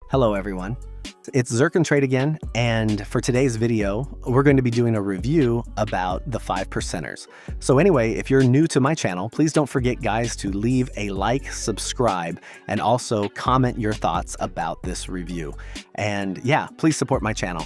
Hello everyone, it's Zircon Trade again, and for today's video, we're going to be doing a review about the 5%ers. So anyway, if you're new to my channel, please don't forget guys to leave a like, subscribe, and also comment your thoughts about this review. And yeah, please support my channel.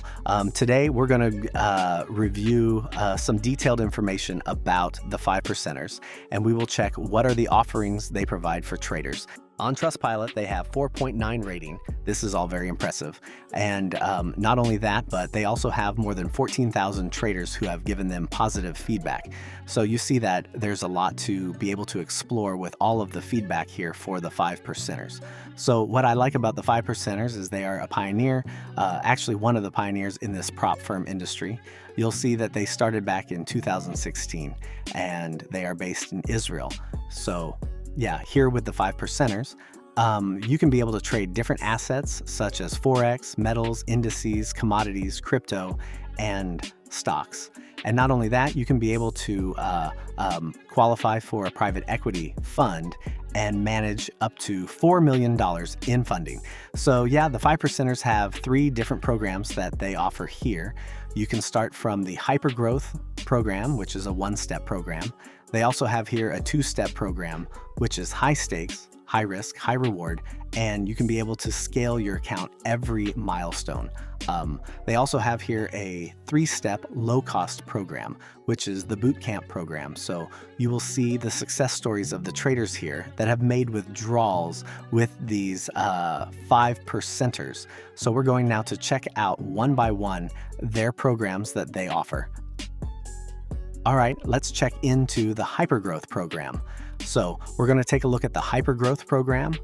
Today we're going to review some detailed information about the 5%ers, and we will check what are the offerings they provide for traders. On Trustpilot, they have 4.9 rating. This is all very impressive. And not only that, but they also have more than 14,000 traders who have given them positive feedback. So you see that there's a lot to be able to explore with all of the feedback here for the 5%ers. So what I like about the 5%ers is they are a pioneer, actually one of the pioneers in this prop firm industry. You'll see that they started back in 2016 and they are based in Israel. So yeah, here with the 5%ers, you can be able to trade different assets such as Forex, metals, indices, commodities, crypto, and stocks. And not only that, you can be able to qualify for a private equity fund and manage up to $4 million in funding. So yeah, the 5%ers have 3 different programs that they offer here. You can start from the Hypergrowth program, which is a 1-step program. They also have here a 2-step program, which is high stakes, high risk, high reward, and you can be able to scale your account every milestone. They also have here a 3-step low-cost program, which is the Bootcamp program. So you will see the success stories of the traders here that have made withdrawals with these 5%ers. So we're going now to check out one by one their programs that they offer. All right, let's check into the Hypergrowth program. So we're going to take a look at the Hypergrowth program,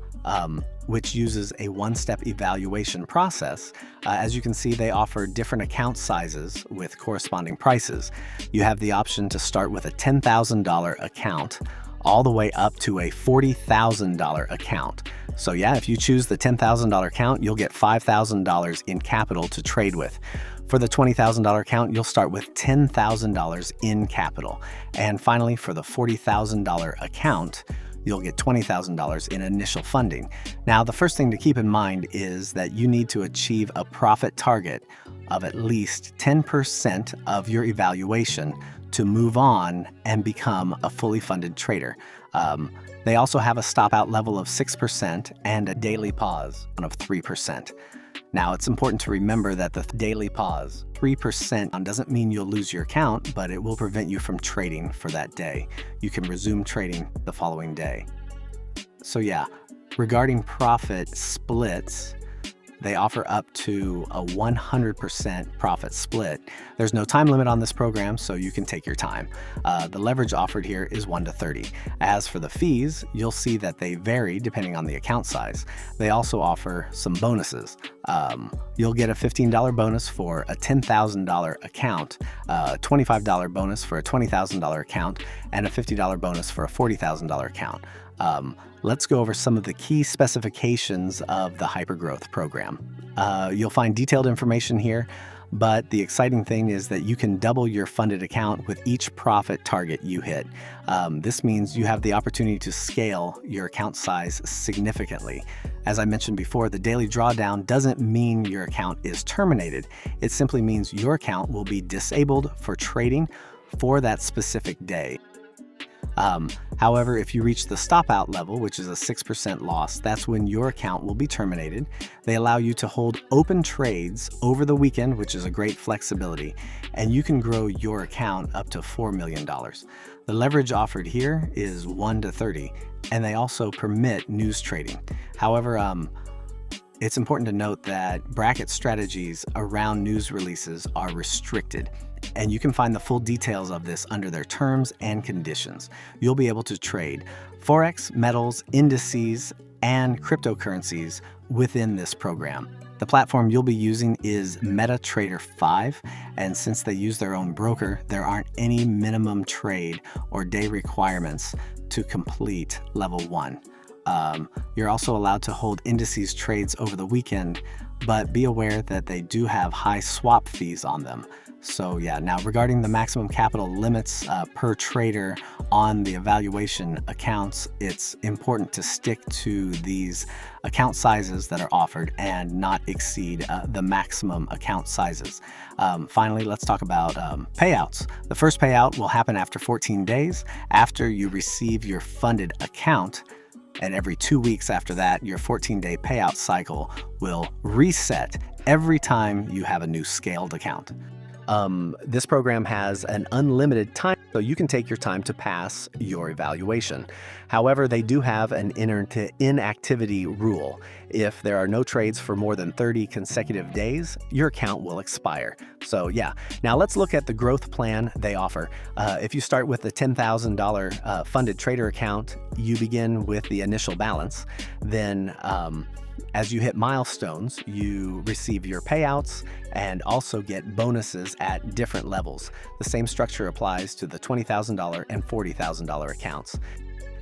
which uses a 1-step evaluation process. As you can see, they offer different account sizes with corresponding prices. You have the option to start with a $10,000 account all the way up to a $40,000 account. So yeah, if you choose the $10,000 account, you'll get $5,000 in capital to trade with. For the $20,000 account, you'll start with $10,000 in capital. And finally, for the $40,000 account, you'll get $20,000 in initial funding. Now, the first thing to keep in mind is that you need to achieve a profit target of at least 10% of your evaluation to move on and become a fully funded trader. They also have a stop out level of 6% and a daily pause of 3%. Now, it's important to remember that the daily pause, 3%, doesn't mean you'll lose your account, but it will prevent you from trading for that day. You can resume trading the following day. So yeah, regarding profit splits, they offer up to a 100% profit split. There's no time limit on this program, so you can take your time. The leverage offered here is 1 to 30. As for the fees, you'll see that they vary depending on the account size. They also offer some bonuses. You'll get a $15 bonus for a $10,000 account, a $25 bonus for a $20,000 account, and a $50 bonus for a $40,000 account. Let's go over some of the key specifications of the Hypergrowth program. You'll find detailed information here, but the exciting thing is that you can double your funded account with each profit target you hit. This means you have the opportunity to scale your account size significantly. As I mentioned before, the daily drawdown doesn't mean your account is terminated. It simply means your account will be disabled for trading for that specific day. However, if you reach the stop out level, which is a 6% loss, that's when your account will be terminated. They allow you to hold open trades over the weekend, which is a great flexibility, and you can grow your account up to $4 million. The leverage offered here is 1 to 30, and they also permit news trading. However, it's important to note that bracket strategies around news releases are restricted, and you can find the full details of this under their terms and conditions. You'll be able to trade Forex, metals, indices, and cryptocurrencies within this program. The platform you'll be using is MetaTrader 5, and since they use their own broker, there aren't any minimum trade or day requirements to complete level 1. You're also allowed to hold indices trades over the weekend, but be aware that they do have high swap fees on them. So yeah, now regarding the maximum capital limits per trader on the evaluation accounts, it's important to stick to these account sizes that are offered and not exceed the maximum account sizes. Finally, let's talk about payouts. The first payout will happen after 14 days after you receive your funded account. And every 2 weeks after that, your 14-day payout cycle will reset every time you have a new scaled account. This program has an unlimited time, so you can take your time to pass your evaluation. However, they do have an inactivity rule. If there are no trades for more than 30 consecutive days, your account will expire. So yeah, now let's look at the growth plan they offer. If you start with the $10,000 funded trader account, you begin with the initial balance. Then as you hit milestones, you receive your payouts and also get bonuses at different levels. The same structure applies to the $20,000 and $40,000 accounts.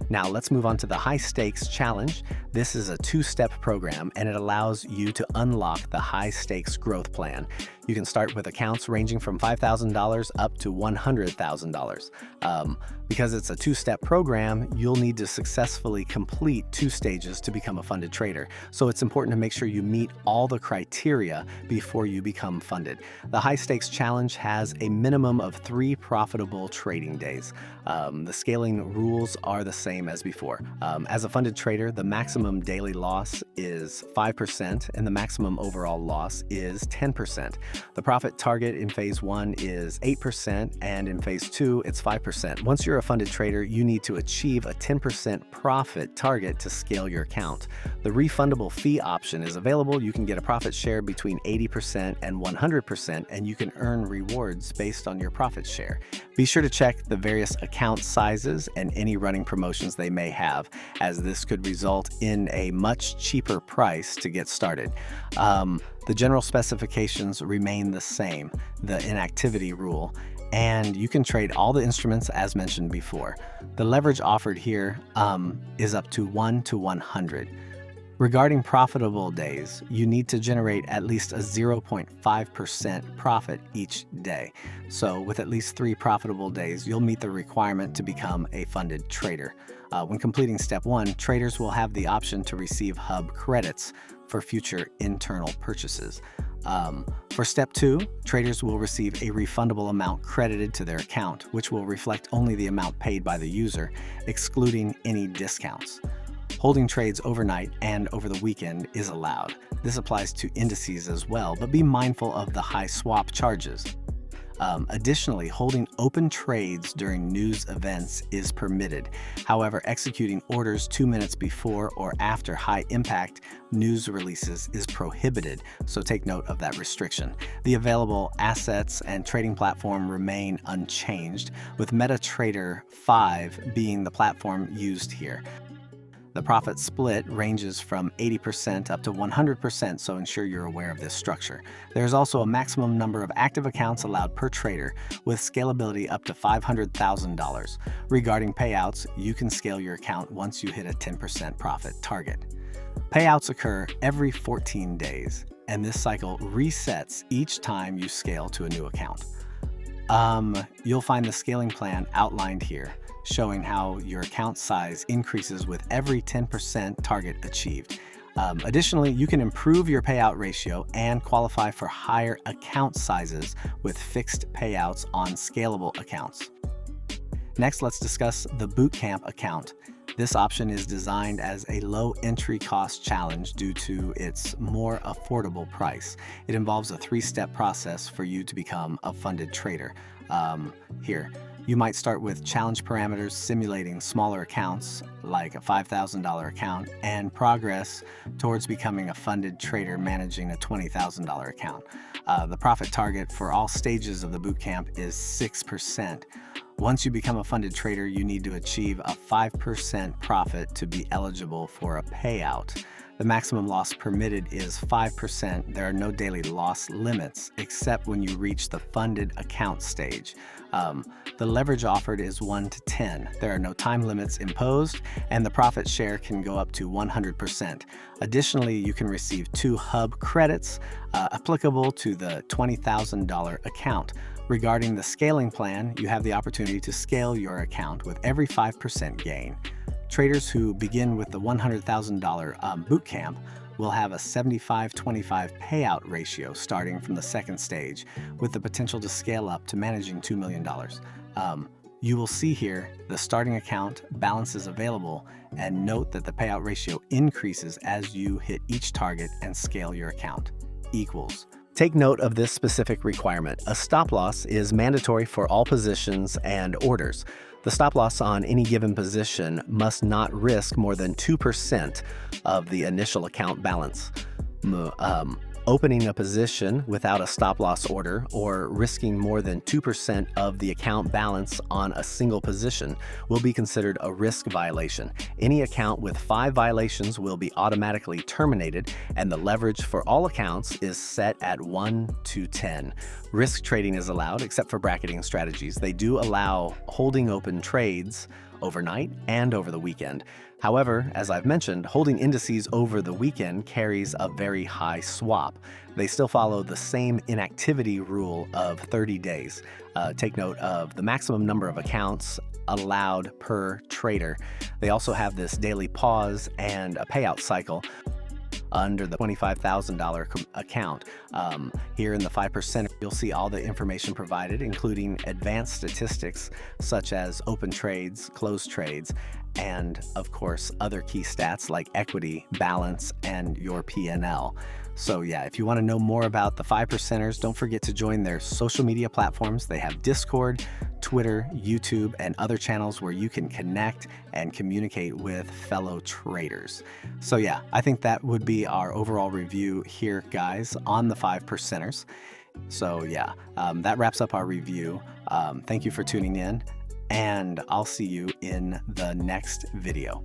Now let's move on to the High Stakes Challenge. This is a 2-step program and it allows you to unlock the High Stakes Growth Plan. You can start with accounts ranging from $5,000 up to $100,000. Because it's a 2-step program, you'll need to successfully complete 2 stages to become a funded trader. So it's important to make sure you meet all the criteria before you become funded. The High Stakes Challenge has a minimum of 3 profitable trading days. The scaling rules are the same as before. As a funded trader, the maximum daily loss is 5% and the maximum overall loss is 10%. The profit target in phase 1 is 8% and in phase 2 it's 5%. Once you're a funded trader, you need to achieve a 10% profit target to scale your account. The refundable fee option is available. You can get a profit share between 80% and 100% and you can earn rewards based on your profit share. Be sure to check the various account sizes and any running promotions they may have, as this could result in a much cheaper price to get started. The general specifications remain the same, the inactivity rule, and you can trade all the instruments as mentioned before. The leverage offered here is up to 1 to 100. Regarding profitable days, you need to generate at least a 0.5% profit each day. So with at least 3 profitable days, you'll meet the requirement to become a funded trader. When completing step 1, traders will have the option to receive hub credits for future internal purchases. For step 2, traders will receive a refundable amount credited to their account, which will reflect only the amount paid by the user, excluding any discounts. Holding trades overnight and over the weekend is allowed. This applies to indices as well, but be mindful of the high swap charges. Additionally, holding open trades during news events is permitted. However, executing orders 2 minutes before or after high impact news releases is prohibited, so take note of that restriction. The available assets and trading platform remain unchanged, with MetaTrader 5 being the platform used here. The profit split ranges from 80% up to 100%, so ensure you're aware of this structure. There's also a maximum number of active accounts allowed per trader, with scalability up to $500,000. Regarding payouts, you can scale your account once you hit a 10% profit target. Payouts occur every 14 days, and this cycle resets each time you scale to a new account. You'll find the scaling plan outlined here, showing how your account size increases with every 10% target achieved. Additionally, you can improve your payout ratio and qualify for higher account sizes with fixed payouts on scalable accounts. Next, let's discuss the Bootcamp account. This option is designed as a low entry cost challenge due to its more affordable price. It involves a 3-step process for you to become a funded trader. Here, you might start with challenge parameters simulating smaller accounts like a $5,000 account and progress towards becoming a funded trader managing a $20,000 account. The profit target for all stages of the bootcamp is 6%. Once you become a funded trader, you need to achieve a 5% profit to be eligible for a payout. The maximum loss permitted is 5%. There are no daily loss limits except when you reach the funded account stage. The leverage offered is 1 to 10. There are no time limits imposed, and the profit share can go up to 100%. Additionally, you can receive 2 hub credits applicable to the $20,000 account. Regarding the scaling plan, you have the opportunity to scale your account with every 5% gain. Traders who begin with the $100,000 boot camp will have a 75-25 payout ratio starting from the second stage, with the potential to scale up to managing $2 million. You will see here the starting account balances available, and note that the payout ratio increases as you hit each target and scale your account. Equals. Take note of this specific requirement. A stop loss is mandatory for all positions and orders. The stop loss on any given position must not risk more than 2% of the initial account balance. Opening a position without a stop loss order or risking more than 2% of the account balance on a single position will be considered a risk violation. Any account with 5 violations will be automatically terminated, and the leverage for all accounts is set at 1 to 10. Risk trading is allowed except for bracketing strategies. They do allow holding open trades overnight and over the weekend. However, as I've mentioned, holding indices over the weekend carries a very high swap. They still follow the same inactivity rule of 30 days. Take note of the maximum number of accounts allowed per trader. They also have this daily pause and a payout cycle under the $25,000 account. Here in the 5%, you'll see all the information provided, including advanced statistics such as open trades, closed trades, and of course, other key stats like equity, balance, and your P&L. So yeah, if you want to know more about the 5%ers, don't forget to join their social media platforms. They have Discord, Twitter, YouTube, and other channels where you can connect and communicate with fellow traders. So yeah, I think that would be our overall review here, guys, on the 5%ers. So yeah, that wraps up our review. Thank you for tuning in, and I'll see you in the next video.